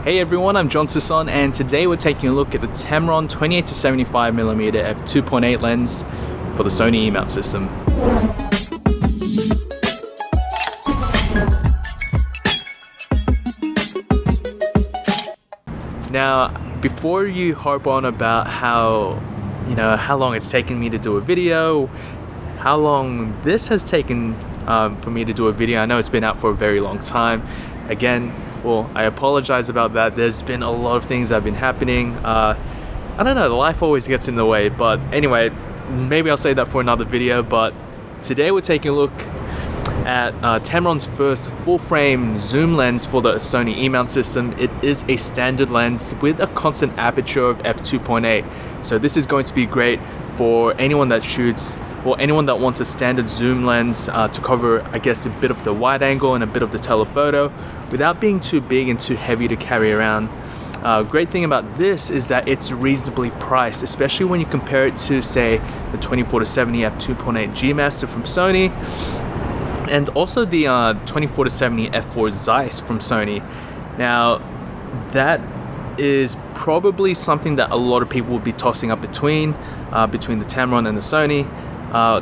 Hey everyone, I'm Sison, and today we're taking a look at the Tamron 28-75mm F2.8 lens for the Sony E-mount system. Now, before you harp on about how long it's taken me to do a video, how long this has taken for me to do a video, I know it's been out for a very long time. Again, well, I apologize about that. There's been a lot of things that have been happening. I don't know, life always gets in the way, but anyway, maybe I'll save that for another video. But today we're taking a look at Tamron's first full-frame zoom lens for the Sony E-mount system. It is a standard lens with a constant aperture of f2.8. So this is going to be great for anyone that shoots, or anyone that wants a standard zoom lens to cover, I guess, a bit of the wide angle and a bit of the telephoto without being too big and too heavy to carry around. Great thing about this is that it's reasonably priced, especially when you compare it to, say, the 24-70 f2.8 G Master from Sony, and also the 24-70 f4 Zeiss from Sony. Now, that is probably something that a lot of people will be tossing up between the Tamron and the Sony.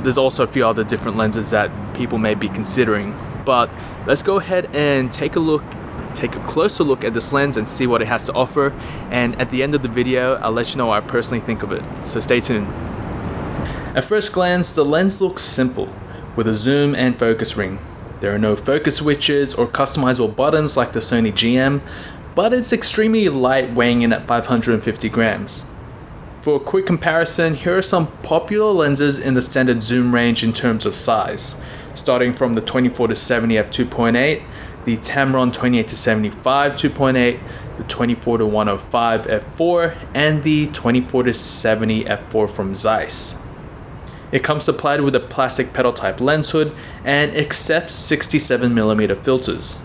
There's also a few other different lenses that people may be considering, but let's go ahead and take a closer look at this lens and see what it has to offer, and at the end of the video I'll let you know what I personally think of it, so stay tuned. At first glance, the lens looks simple, with a zoom and focus ring. There are no focus switches or customizable buttons like the Sony GM, but it's extremely light, weighing in at 550 grams. For a quick comparison, here are some popular lenses in the standard zoom range in terms of size, starting from the 24-70 f2.8, the Tamron 28-75 2.8, the 24-105 f4, and the 24-70 f4 from Zeiss. It comes supplied with a plastic pedal type lens hood and accepts 67mm filters.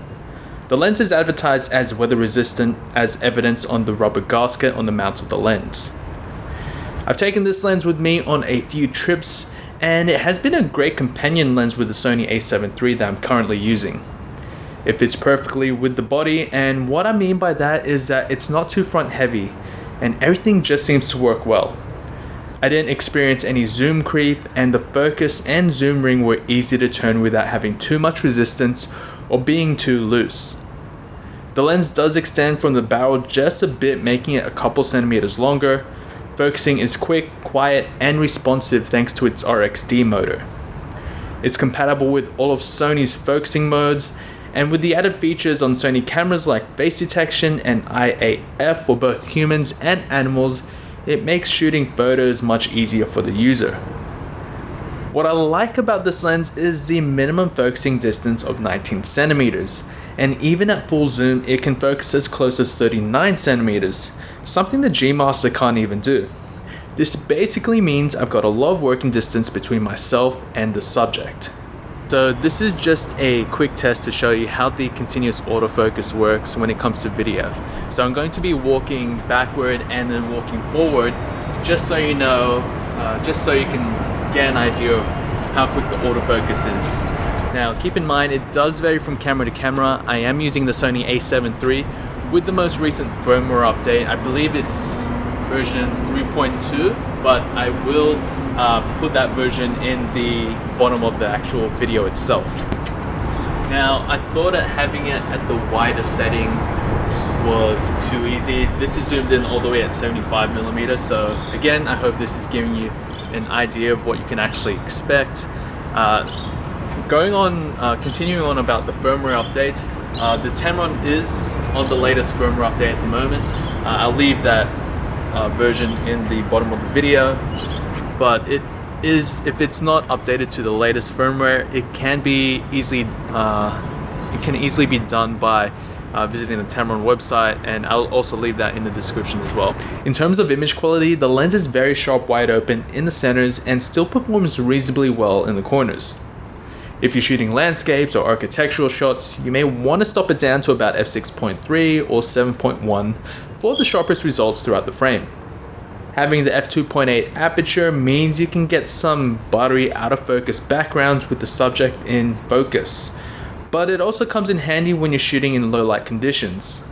The lens is advertised as weather resistant, as evidenced on the rubber gasket on the mount of the lens. I've taken this lens with me on a few trips, and it has been a great companion lens with the Sony A7 III that I'm currently using. It fits perfectly with the body, and what I mean by that is that it's not too front heavy, and everything just seems to work well. I didn't experience any zoom creep, and the focus and zoom ring were easy to turn without having too much resistance or being too loose. The lens does extend from the barrel just a bit, making it a couple centimeters longer. Focusing is quick, quiet, and responsive thanks to its RXD motor. It's compatible with all of Sony's focusing modes, and with the added features on Sony cameras like face detection and IAF for both humans and animals, it makes shooting photos much easier for the user. What I like about this lens is the minimum focusing distance of 19 centimeters, and even at full zoom it can focus as close as 39 centimeters, something the G Master can't even do. This basically means I've got a lot of working distance between myself and the subject. So this is just a quick test to show you how the continuous autofocus works when it comes to video. So I'm going to be walking backward and then walking forward, just so you know, just so you can get an idea of how quick the autofocus is. Now keep in mind, it does vary from camera to camera. I am using the Sony A7 III with the most recent firmware update. I believe it's version 3.2, but I will put that version in the bottom of the actual video itself. Now, I thought that having it at the wider setting was too easy. This is zoomed in all the way at 75mm, so again, I hope this is giving you an idea of what you can actually expect. Continuing on about the firmware updates, the Tamron is on the latest firmware update at the moment. I'll leave that version in the bottom of the video, but if it's not updated to the latest firmware, it can easily be done by visiting the Tamron website, and I'll also leave that in the description as well. In terms of image quality, the lens is very sharp wide open in the centers and still performs reasonably well in the corners. If you're shooting landscapes or architectural shots, you may want to stop it down to about f6.3 or 7.1 for the sharpest results throughout the frame. Having the f2.8 aperture means you can get some buttery out of focus backgrounds with the subject in focus, but it also comes in handy when you're shooting in low light conditions.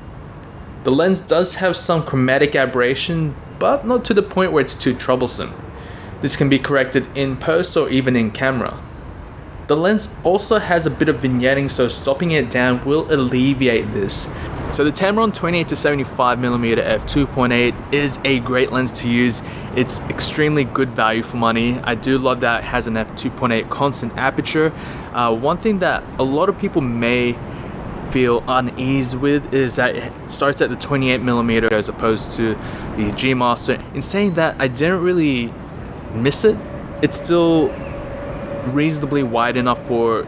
The lens does have some chromatic aberration, but not to the point where it's too troublesome. This can be corrected in post or even in camera. The lens also has a bit of vignetting, so stopping it down will alleviate this. So the Tamron 28-75mm F2.8 is a great lens to use. It's extremely good value for money. I do love that it has an F2.8 constant aperture. One thing that a lot of people may feel unease with is that it starts at the 28mm as opposed to the G Master. In saying that, I didn't really miss it. It's still reasonably wide enough for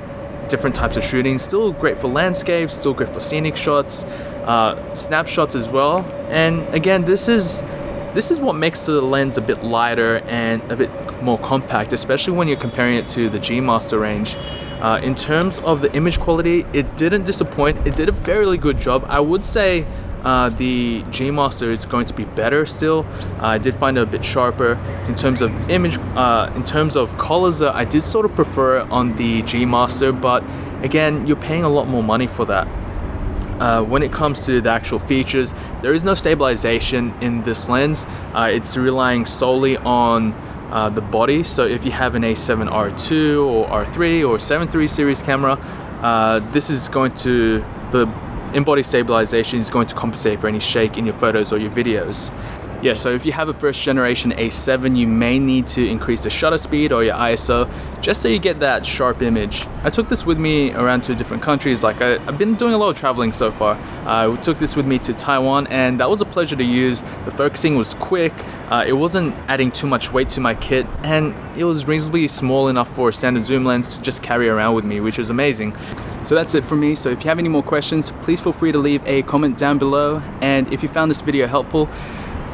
different types of shooting. Still great for landscapes, still great for scenic shots, snapshots as well. And again, this is what makes the lens a bit lighter and a bit more compact, especially when you're comparing it to the G Master range. In terms of the image quality, it didn't disappoint. It did a fairly good job. I would say the G Master is going to be better still. I did find it a bit sharper. In terms of image, in terms of colors, I did sort of prefer it on the G Master, but again, you're paying a lot more money for that. When it comes to the actual features, there is no stabilization in this lens. It's relying solely on the body. So if you have an A7R2 or R3 or 7 III series camera, this is going to, the in-body stabilization is going to compensate for any shake in your photos or your videos. Yeah, so if you have a first generation A7, you may need to increase the shutter speed or your ISO just so you get that sharp image. I took this with me around to different countries. Like I've been doing a lot of traveling so far. I took this with me to Taiwan, and that was a pleasure to use. The focusing was quick, it wasn't adding too much weight to my kit, and it was reasonably small enough for a standard zoom lens to just carry around with me, which was amazing. So that's it from me. So if you have any more questions, please feel free to leave a comment down below. And if you found this video helpful,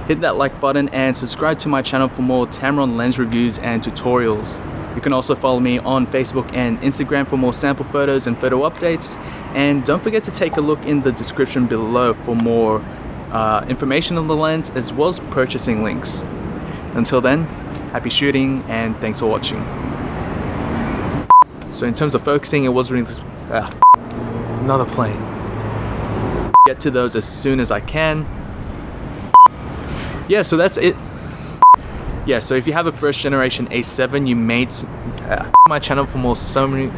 hit that like button and subscribe to my channel for more Tamron lens reviews and tutorials. You can also follow me on Facebook and Instagram for more sample photos and photo updates. And don't forget to take a look in the description below for more information on the lens as well as purchasing links. Until then, happy shooting and thanks for watching. So in terms of focusing, it was really... another plane. Get to those as soon as I can. Yeah, so that's it. Yeah, so if you have a first generation A7, you may my channel for more Sony